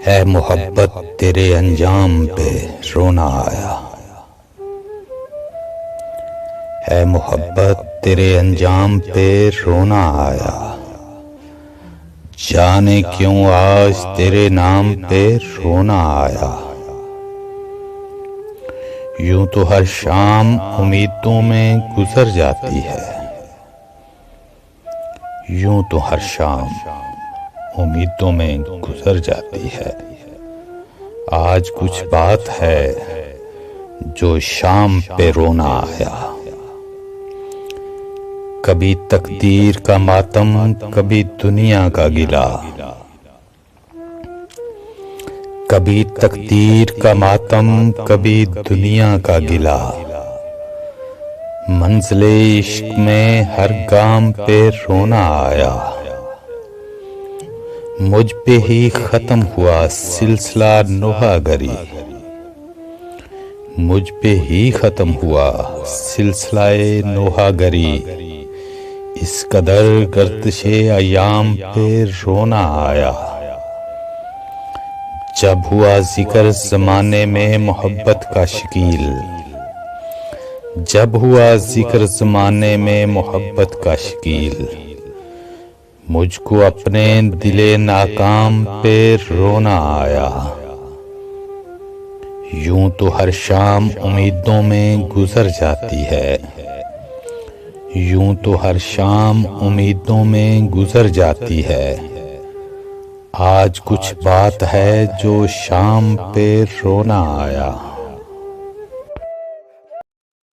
है मोहब्बत तेरे अंजाम पे रोना आया। है मोहब्बत तेरे अंजाम पे रोना आया। जाने क्यों आज तेरे नाम पे रोना आया। यूं तो हर शाम उम्मीदों में गुजर जाती है। यूं तो हर शाम उम्मीदों में गुजर जाती है। आज कुछ बात है जो शाम पे रोना आया। कभी तकदीर का मातम, कभी दुनिया का गिला। कभी तकदीर का मातम, कभी दुनिया का गिला। मंज़िले इश्क में हर गाम पे रोना आया। मुझ पे ही खत्म हुआ सिलसिला नोहागरी। मुझ पे ही खत्म हुआ सिलसिलाए नोहागरी। इस कदर गर्दिशे अयाम पे रोना आया। जब हुआ जिक्र ज़माने में मोहब्बत का शकील। जब हुआ जिक्र ज़माने में मोहब्बत का शकील। मुझको अपने दिले नाकाम पे रोना आया। यूं तो हर शाम उम्मीदों में गुजर जाती है। यूं तो हर शाम उम्मीदों में गुजर जाती है। आज कुछ बात है जो शाम पे रोना आया।